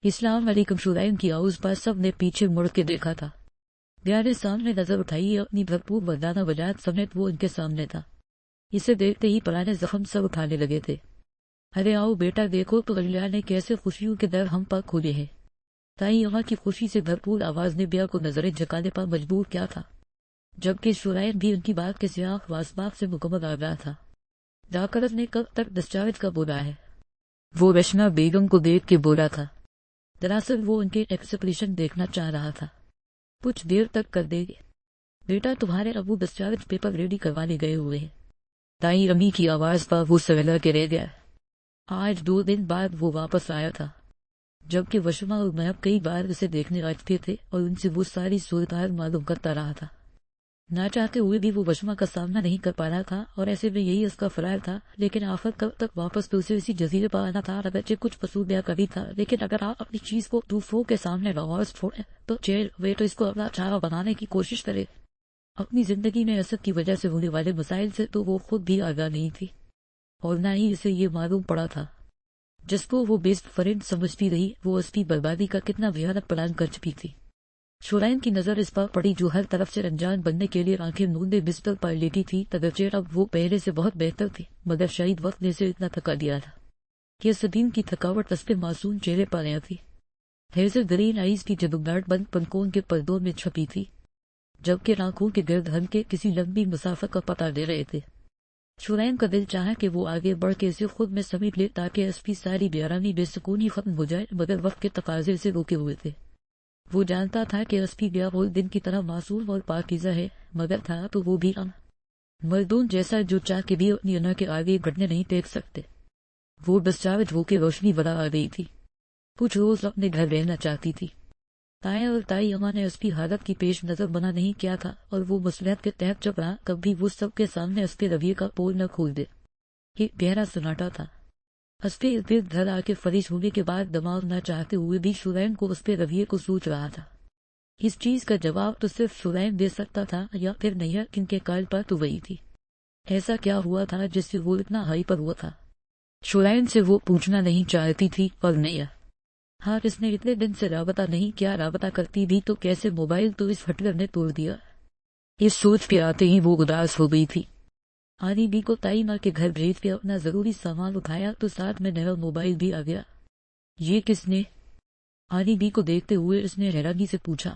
اسلام علیکم شرائن کی آواز پر سب نے پیچھے مڑ کے دیکھا تھا۔ بیا نے سامنے نظر اٹھائی، اپنی بھرپور مردانہ وجاہت سمیت وہ ان کے سامنے تھا۔ اسے دیکھتے ہی پرانے زخم سب اٹھانے لگے تھے۔ ارے آؤ بیٹا دیکھو تو اللہ نے کیسے خوشیوں کے در ہم پر کھولے ہیں۔ تائی یہاں کی خوشی سے بھرپور آواز نے بیا کو نظریں جھکانے پر مجبور کیا تھا، جبکہ شرائن بھی ان کی بات کے سیاق و اسباق سے مکمل آگاہ تھا۔ ڈاکٹر نے کب تک دستاویز کا بولا ہے؟ وہ رشنا بیگم کو دیکھ کے بولا تھا۔ دراصل وہ ان کے ایکسپریشن دیکھنا چاہ رہا تھا۔ کچھ دیر تک کر دے گے بیٹا، تمہارے ابو دستاویز پیپر ریڈی کروانے گئے ہوئے ہیں۔ تائی امی کی آواز پر وہ سویلا کے رہ گیا۔ آج 2 دن بعد وہ واپس آیا تھا، جبکہ وشما اور محب کئی بار اسے دیکھنے آ چکے تھے اور ان سے وہ ساری صورتحال معلوم کرتا رہا تھا۔ نہ چاہتے ہوئے بھی وہ وشما کا سامنا نہیں کر پا رہا تھا، اور ایسے میں یہی اس کا فرار تھا۔ لیکن آخر کب تک واپس تو اسے اسی جزیرے پر آنا تھا، اگرچہ کچھ قصور بیا کبھی تھا، لیکن اگر آپ اپنی چیز کو دوسروں کے سامنے رواز چھوڑیں تو جیل ہوئے تو اس کو اپنا چارہ بنانے کی کوشش کرے۔ اپنی زندگی میں اسد کی وجہ سے ہونے والے مسائل سے تو وہ خود بھی آگاہ نہیں تھی، اور نہ ہی اسے یہ معلوم پڑا تھا جس کو وہ بیسٹ فرینڈ سمجھتی رہی وہ اس کی بربادی کا کتنا بھیانک پلان کر چکی تھی۔ شرائن کی نظر اس پر پڑی جو ہر طرف سے رنجان بننے کے لیے آنکھیں مونڈے بستر پر لیٹی تھی۔ تگرچہ اب وہ پہلے سے بہت بہتر تھی، مگر شاید وقت نے اسے اتنا تھکا دیا تھا کہ صدیم کی تھکاوٹ اس کے معصوم چہرے پر آیا تھی۔ ہیزل گرین آئیز کی جگمگاہٹ بند پلکوں کے پردوں میں چھپی تھی، جبکہ آنکھوں کے گرد ہلکے کسی لمبی مسافت کا پتہ دے رہے تھے۔ شرائن کا دل چاہا کہ وہ آگے بڑھ کے اسے خود میں سمیٹ لے تاکہ اس کی ساری بے آرامی بے سکونی ختم ہو جائے، مگر وقت کے تقاضے سے روکے ہوئے تھے۔ وہ جانتا تھا کہ اس کی بیا وہ دن کی طرح معصوم اور پاکیزہ ہے، مگر تھا تو وہ بھی مردون جیسا جو چاہ کے بھی اپنی انا کے آگے گھٹنے نہیں ٹیک سکتے۔ وہ ڈسچارج ہو کے روشنی بڑا آ گئی تھی، کچھ روز اپنے گھر رہنا چاہتی تھی۔ تایا اور تائی اما نے اس کی حالت کی پیش نظر بنا نہیں کیا تھا، اور وہ مصلحت کے تحت جب رہا کبھی وہ سب کے سامنے اس کے رویے کا پول نہ کھول دے۔ یہ گہرا سناٹا تھا۔ اس کے ارد گرد گھر آ کے فریش ہونے کے بعد دماغ نہ چاہتے ہوئے بھی شرائن کو اس کے رویے کو سوچ رہا تھا۔ اس چیز کا جواب تو صرف شرائن دے سکتا تھا، یا پھر نہیں کن کے کال پر تو وہی تھی۔ ایسا کیا ہوا تھا جس سے وہ اتنا ہائی پر ہوا تھا؟ شرائن سے وہ پوچھنا نہیں چاہتی تھی، اور نہیں ہاں اس نے اتنے دن سے رابطہ نہیں کیا، رابطہ کرتی بھی تو کیسے؟ موبائل تو اس ہٹلر نے توڑ دیا۔ اس سوچ کے آتے ہی وہ اداس ہو گئی تھی۔ آنی بی کو تائی ماں کے گھر بھیج کے اپنا ضروری سامان اٹھایا تو ساتھ میں نیا موبائل بھی آ گیا۔ یہ کس نے؟ آنی بی کو دیکھتے ہوئے اس نے حیرانی سے پوچھا۔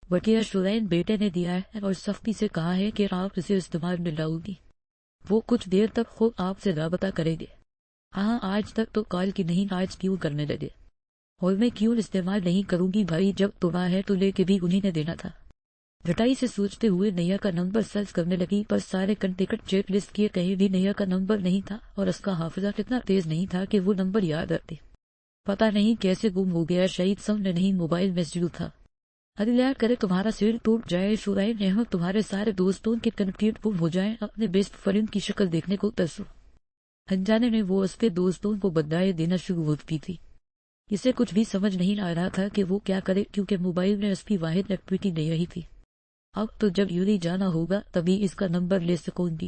بٹیا شرائن بیٹے نے دیا ہے اور سختی سے کہا ہے کہ آپ اسے استعمال میں لاؤ گی۔ وہ کچھ دیر تک خود آپ سے رابطہ کریں گے۔ ہاں آج تک تو کال کی نہیں، آج کیوں کرنے لگے؟ اور میں کیوں استعمال نہیں کروں گی بھائی، جب توڑا ہے تو لے کے بھی انہیں نے دینا تھا۔ گھٹائی سے سوچتے ہوئے نیا کا نمبر سرچ کرنے لگی، پر سارے کنٹیکٹ چیک لسٹ کیے کہیں بھی نیا کا نمبر نہیں تھا، اور اس کا حافظہ اتنا تیز نہیں تھا کہ وہ نمبر یاد رکھتے۔ پتہ نہیں کیسے گم ہو گیا، شاید سم نے نہیں موبائل میں شروع تھا۔ اللہ کرے تمہارا سر ٹوٹ جائے شرائن، یہاں تمہارے سارے دوستوں کے کنٹیکٹ گم ہو جائیں، اپنے بیسٹ فرینڈ کی شکل دیکھنے کو ترسو۔ انجانے میں وہ اس کے دوستوں کو بدلائے دینا شروع ہو چکی تھی۔ اسے کچھ بھی سمجھ نہیں آ رہا تھا کہ وہ کیا کرے، کیونکہ موبائل میں اس کی واحد ایکٹیویٹی نہیں رہی تھی۔ اب تو جب یوری جانا ہوگا تبھی اس کا نمبر لے سکوں گی۔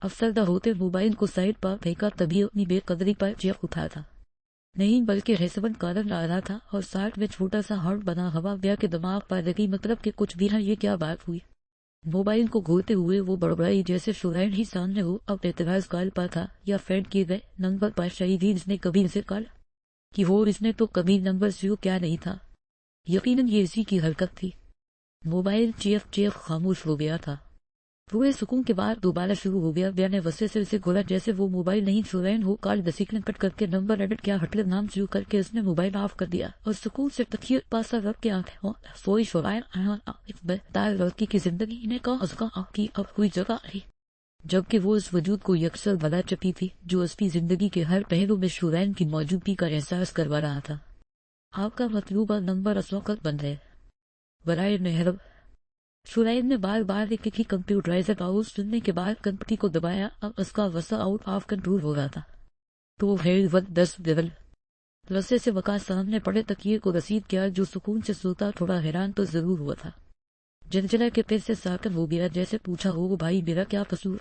افسردہ ہوتے موبائل کو سائڈ پر پھینکا تبھی اپنی بے قدری پر چیخ اٹھا تھا، نہیں بلکہ حسبن کارن آ رہا تھا، اور ساتھ میں چھوٹا سا ہارٹ بنا ہوا بیا کے دماغ پر لگی، مطلب کہ کچھ بھی نہ، یہ کیا بات ہوئی؟ موبائل کو گھورتے ہوئے وہ بڑبڑائی جیسے شرائن ہی سامنے ہو۔ اب اعتراض کال پر تھا یا فینڈ کیے گئے نمبر پر؟ شاید ہی اس نے کبھی اسے کال کی ہو، اس نے تو کبھی نمبر شروع کیا نہیں تھا۔ یقیناً یہ اسی کی حرکت تھی۔ موبائل چیخ چیخ خاموش ہو گیا تھا۔ پورے سکون کے بعد دوبارہ شروع ہو گیا۔ بیا نے غصے سے اسے گھولا جیسے وہ موبائل نہیں شرائن ہو۔ کال 10 سیکنڈ کٹ کر کے نمبر ایڈٹ کیا، ہٹلر نام شروع کر کے اس نے موبائل آف کر دیا، اور سکون سے تکیے پاسا رکھ کے آنکھیں سوئی شرائن دار لڑکی کی زندگی نے کا از کا کی اب کوئی جگہ ہے، جبکہ وہ اس وجود کو یکسر بلا چکی تھی جو اس کی زندگی کے ہر پہلو میں شرائن کی موجودگی کا احساس کروا رہا تھا۔ آپ کا مطلوبہ نمبر اس وقت بند ہے، برائے مہرب۔ شرائن نے بار بار ایک ہی کمپیوٹرائزر آواز سننے کے بعد کنپٹی کو دبایا۔ اب اس کا غصہ آؤٹ آف کنٹرول ہو رہا تھا۔ تو ہے 10 ڈبل غصے سے وقع سامنے پڑے تکیے کو رسید کیا جو سکون سے سوتا، تھوڑا حیران تو ضرور ہوا تھا۔ جلجلہ کے پھر سے ساکن ہو گیا، جیسے پوچھا ہو بھائی میرا کیا قصور؟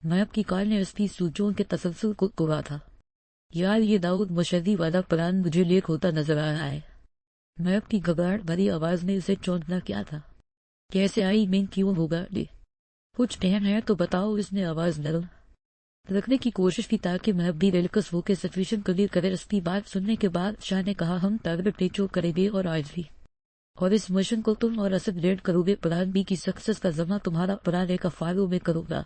محب کی کال نے اس کی سوچوں کے تسلسل کو توڑا تھا۔ یار یہ داؤد مشہدی والا پلان مجھے لیک ہوتا نظر آ رہا ہے۔ میں اپنی گھبراہٹ بھری آواز میں اسے چونکنا کیا تھا۔ کیسے آئی میں کیوں ہوگا ڈے؟ کچھ ٹہن ہے تو بتاؤ، اس نے آواز نرم رکھنے کی کوشش کی تاکہ میں بھی ریلکس ہو کے سچویشن کلیئر کرے۔ اس کی بات سننے کے بعد شاہ نے کہا، ہم ٹارگٹ ریچو کریں گے اور آج بھی، اور اس مشن کو تم اور اسد ریڈ کرو گے۔ پلان بی کی سکسس کا ذمہ تمہارا پلان اے کا فالو میں کروں گا۔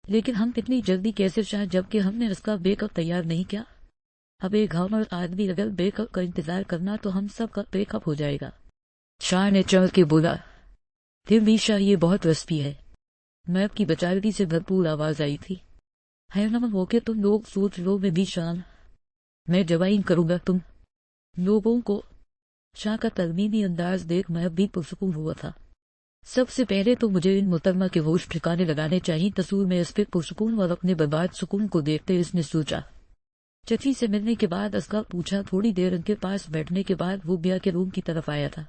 لیکن ہم اتنی جلدی کیسے شاہ، جبکہ ہم نے اس کا بیک اپ تیار نہیں کیا؟ اب ایک گھاؤں آدمی اگر بیک اپ کا انتظار کرنا تو ہم سب کا بیک اپ ہو جائے گا، شاہ نے چڑھ کے بولا۔ پھر بھی شاہ یہ بہت رسپی ہے، میپ کی بچالتی سے بھرپور آواز آئی تھی۔ ہے نمن ہو کے تم لوگ سوچ لو، میں بھی شان میں جوائن کروں گا تم لوگوں کو۔ شاہ کا ترمیمی انداز دیکھ میں بھی پرسکون ہوا تھا۔ سب سے پہلے تو مجھے ان محترمہ کے ہوش ٹھکانے لگانے چاہیے۔ تصور میں اس پہ پرسکون اور اپنے برباد سکون کو دیکھتے اس نے سوچا۔ چچی سے ملنے کے بعد اسکا پوچھا۔ تھوڑی دیر ان کے پاس بیٹھنے کے بعد وہ بیا کے روم کی طرف آیا تھا،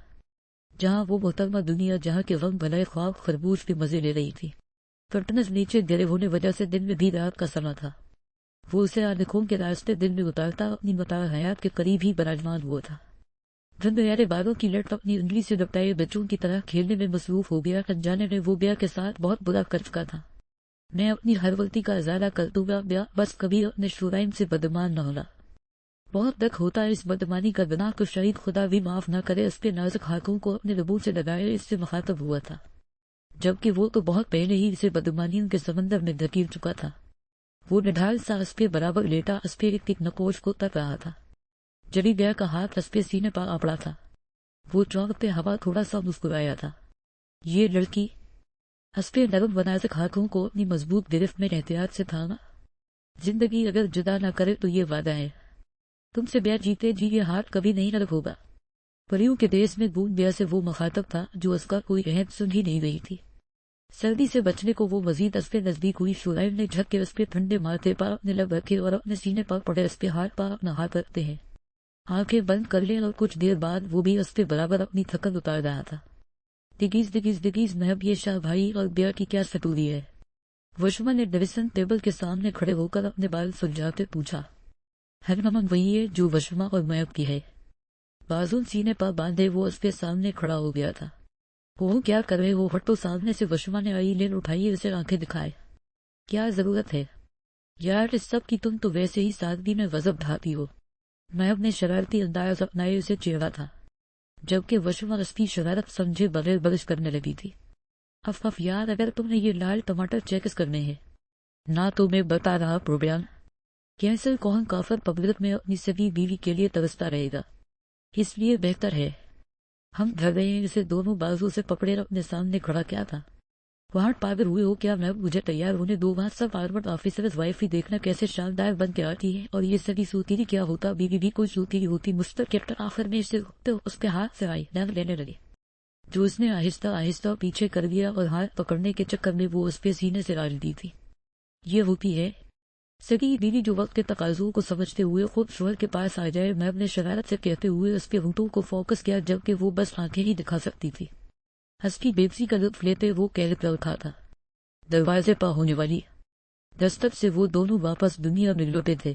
جہاں وہ محترمہ دنیا جہاں کے غم بھلے خواب خربوش کے مزے لے رہی تھی۔ کرٹنز نیچے گرے ہونے وجہ سے دن میں بھی رات کا سما تھا۔ وہ اسے آنکھوں کے راستے دن میں اتارتا اپنی متاع حیات کے قریب ہی براجمان ہوا تھا۔ دھند گہرے بالوں کی لٹ اپنی انگلی سے لپٹائے بچوں کی طرح کھیلنے میں مصروف ہو گیا۔ انجانے میں وہ بیا کے ساتھ بہت برا کر چکا تھا۔ میں اپنی ہر غلطی کا ازالہ کر دوں گا بیا، بس کبھی اپنے شرائم سے بدگمان نہ ہونا۔ بہت دکھ ہوتا ہے اس بدگمانی کا، گناہ کو شہید خدا بھی معاف نہ کرے۔ اس کے نازک ہاتھوں کو اپنے لبوں سے لگائے اس سے مخاطب ہوا تھا، جبکہ وہ تو بہت پہلے ہی اسے بدگمانیوں کے سمندر میں دھکیل چکا تھا۔ وہ نڈھال سا اس پہ برابر لیٹا اس پہ ایک نقوش کو تک رہا تھا۔ جڑی گیا کا ہاتھ اس پہ سینے پر آپڑا تھا۔ وہ چونکتے ہوا تھوڑا سا مسکرایا تھا۔ یہ لڑکی اس پہ نرم و نازک ہاتھوں کو اپنی مضبوط گرفت میں احتیاط سے تھاما۔ زندگی اگر جدا نہ کرے تو یہ وعدہ ہے، تم سے بیا جیتے جی یہ ہاتھ کبھی نہیں نرم ہوگا۔ پریوں کے دیس میں بون بیا سے وہ مخاطب تھا جو اس کا کوئی عہد سن ہی نہیں رہی تھی۔ سردی سے بچنے کو وہ مزید اس پہ نزدیک ہوئی۔ شورائم نے جھک کے اس پہ ٹھنڈے ماتھے پر اپنے لب رکھے اور اپنے سینے پر پڑے اس پہ ہاتھ پر اپنا ہاتھ رکھتے ہیں آنکھیں بند کر لیں، اور کچھ دیر بعد وہ بھی اس پہ برابر اپنی تھکن اتار رہا تھا۔ دگیز دگیز دگیز محب یہ شاہ بھائی اور بیا کی کیا سٹوری ہے؟ وشما نے ڈویژن ٹیبل کے سامنے کھڑے ہو کر اپنے بال سلجھاتے پوچھا۔ ہر نمن وہی ہے جو وشما اور محب کی ہے۔ بازو سینے پر باندھے وہ اس کے سامنے کھڑا ہو گیا تھا۔ وہ کیا کر رہے ہو؟ ہٹو سامنے سے، وشما نے آئی لین اٹھائی اسے آنکھیں دکھائے۔ کیا ضرورت ہے یار اس سب کی؟ تم تو ویسے ہی سادگی میں غضب ڈھاتی ہو۔ محب نے شرارتی انداز اپنائے اسے چیڑا تھا، جبکہ وشما اس کی شرارت سمجھے بغیر برش کرنے لگی تھی۔ اف یار، اگر تم نے یہ لال ٹماٹر چیکس کرنے ہیں نہ تو میں بتا رہا پروبیان کینسر کون کافر پبلک میں اپنی سبھی بیوی کے لیے ترستا رہے گا، اس لیے بہتر ہے ہم ڈر رہے ہیں۔ اسے دونوں بازو سے پکڑے اپنے سامنے کھڑا کیا تھا۔ وہاں پاگل ہوئے ہو کیا؟ میں مجھے تیار ہونے دو، وہاں سب آرمڈ آفیسرز وائف ہی دیکھنا کیسے شاندار بن کے آتی ہے، اور یہ سبھی سوتیری کیا ہوتا؟ بیوی بھی کوئی سوتیری ہوتی؟ مسٹر کیپٹن آخر میں اسے اس کے ہاتھ سے آئی نام لینے لگے، جو اس نے آہستہ آہستہ پیچھے کر دیا، اور ہاتھ پکڑنے کے چکر میں وہ اس پہ سینے سے ڈال دی تھی۔ یہ ہوتی ہے سگی بیوی جو وقت کے تقاضوں کو سمجھتے ہوئے خود شوہر کے پاس آ جائے۔ میں اپنے شرارت سے کہتے ہوئے اس کے ہونٹوں کو فوکس کیا، جبکہ وہ بس آنکھیں ہی دکھا سکتی تھی۔ اس کی بیبسی کا لطف لیتے وہ کہہ رکھا تھا۔ دروازے پر ہونے والی دستک سے وہ دونوں واپس دنیا میں لوٹے تھے۔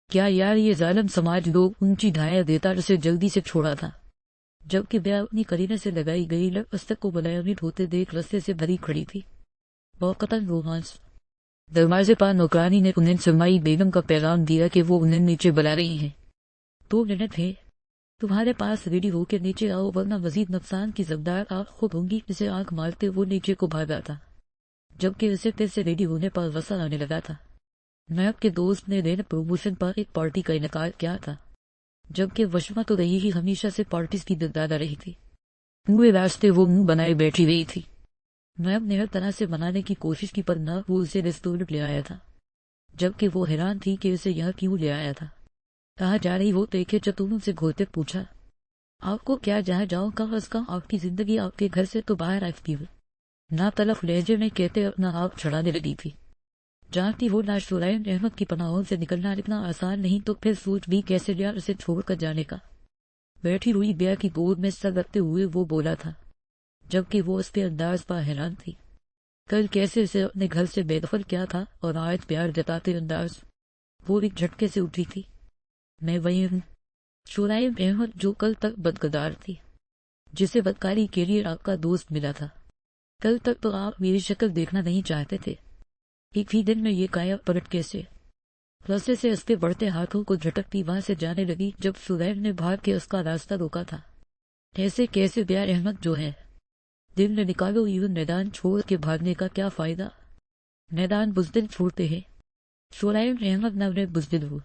کیا یار یہ ظالم سماج لوگ اونچی ڈھائیاں دیتا اسے جلدی سے چھوڑا تھا، جبکہ بیا اپنی قرینے سے لگائی گئی لب استک کو بلائمٹ ہوتے دیکھ رستے سے بھری کھڑی تھی۔ بوقتاً رومانس۔ دروازے پر نوکرانی نے انہیں سرمائی بیگم کا پیغام دیا کہ وہ انہیں نیچے بلا رہی ہیں۔ 2 منٹ ہے، تمہارے پاس ریڈی ہو کے نیچے آؤ ورنہ مزید نقصان کی ذمہ آپ خود ہوں گی۔ اسے آنکھ مارتے وہ نیچے کو بھاگا تھا، جبکہ اسے پھر سے ریڈی ہونے پر غصہ آنے لگا تھا۔ میب کے دوست نے دین پروموشن پر ایک پارٹی کا انعقاد کیا تھا، جبکہ وشما تو رہی ہی ہمیشہ سے پارٹیز کی دلدادہ رہی تھی۔ پورے راستے وہ منہ بنائے بیٹھی رہی تھی۔ میب نے ہر طرح سے منانے کی کوشش کی پر نہ وہ اسے ریسٹورنٹ لے آیا تھا، جبکہ وہ حیران تھی کہ اسے یہاں کیوں لے آیا تھا۔ کہاں جا رہی ہو؟ دیکھے چتونوں سے گھورتے پوچھا۔ آپ کو کیا جہاں جاؤں کا اس کا؟ آپ کی زندگی آپ کے گھر سے تو باہر آتی ہو، نہ تلف لہجے میں کہتے اپنا آپ چھڑانے لگی تھی۔ جانتی ہو نہ شورائن احمد کی پناہوں سے نکلنا اتنا آسان نہیں، تو پھر سوچ بھی کیسے لیا اسے چھوڑ کر جانے کا۔ بیٹھی ہوئی بیا کی گود میں سر رکھتے ہوئے وہ بولا تھا، جبکہ وہ اس کے انداز پر حیران تھی۔ کل کیسے اسے اپنے گھر سے بے دخل کیا تھا، اور آج پیار جتاتے انداز وہ ایک جھٹکے سے اٹھی تھی۔ میں وہی ہوں، شعیب احمد، جو کل تک بدکردار تھی، جسے بدکاری کے لیے آپ کا دوست ملا تھا۔ کل تک تو آپ میری شکل دیکھنا نہیں چاہتے تھے، ایک ہی دن میں یہ کایا پلٹ کیسے؟ رستے سے اس کے بڑھتے ہاتھوں کو جھٹکتی وہاں سے جانے لگی جب شعیب نے بھاگ کے اس کا راستہ روکا تھا۔ ایسے کیسے بیار احمد جو ہے؟ دل نے نکالو، یہ میدان چھوڑ کے بھاگنے کا کیا فائدہ؟ میدان بزدل چھوڑتے ہیں۔ شعیب احمد نہ انہیں بزدل ہو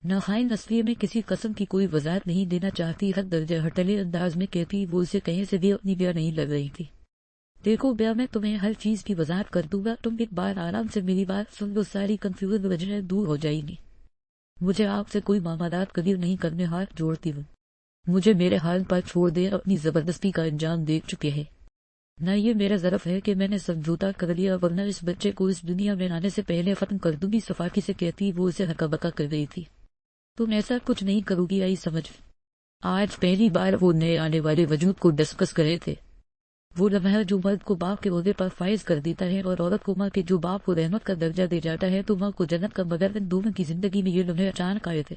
نہ خائن، اصلی میں کسی قسم کی کوئی وضاحت نہیں دینا چاہتی، ہر درجہ ہٹلے انداز میں کہتی وہ اسے کہیں سے بھی اپنی بیاہ نہیں لگ رہی تھی۔ دیکھو بیاہ، میں تمہیں ہر چیز کی وضاحت کر دوں گا، تم ایک بار آرام سے میری بات سن لو، ساری کنفیوژن وجہ دور ہو جائے گی۔ مجھے آپ سے کوئی معاملات قبول نہیں کرنے، ہاتھ جوڑتی ہوں، مجھے میرے حال پر چھوڑ دے، اپنی زبردستی کا انجام دیکھ چکے ہیں۔ نہ یہ میرا ظرف ہے کہ میں نے سمجھوتا کر لیا، ورنہ اس بچے کو اس دنیا میں آنے سے پہلے ختم کر دوں گی، صفاقی سے کہتی وہ اسے ہکا بکا کر رہی تھی۔ تم ایسا کچھ نہیں کرو گی، آئی سمجھ؟ آج پہلی بار وہ نئے آنے والے وجود کو ڈسکس کرے تھے، وہ لمحہ جو مرد کو باپ کے عہدے پر فائز کر دیتا ہے اور عورت کو ماں کے، جو باپ کو رحمت کا درجہ دے جاتا ہے تو ماں کو جنت کا، مگر ان دونوں کی زندگی میں یہ لمحے اچانک آئے تھے۔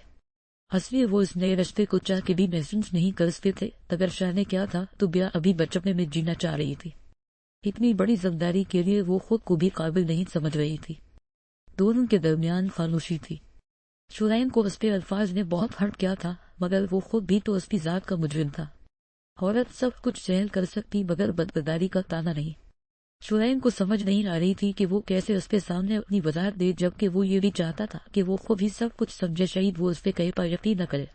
اصلی وہ اس نئے رشتے کو چاہ کے بھی محسوس نہیں کر سکتے تھے۔ اگر شاہ نے کیا تھا تو بیاہ ابھی بچپنے میں جینا چاہ رہی تھی، اتنی بڑی ذمہ کے لیے وہ خود کو بھی قابل نہیں سمجھ رہی تھی۔ دونوں کے درمیان خاموشی تھی۔ شعیب کو اس پہ الفاظ نے بہت ہرٹ کیا تھا، مگر وہ خود بھی تو اس کی ذات کا مجرم تھا۔ عورت سب کچھ سہل کر سکتی مگر بدکرداری کا تانا نہیں۔ شعیب کو سمجھ نہیں آ رہی تھی کہ وہ کیسے اس کے سامنے اپنی وضاحت دے، جبکہ وہ یہ بھی چاہتا تھا کہ وہ خود ہی سب کچھ سمجھے، شاید وہ اس پہ کہے پر یقین نہ کرے۔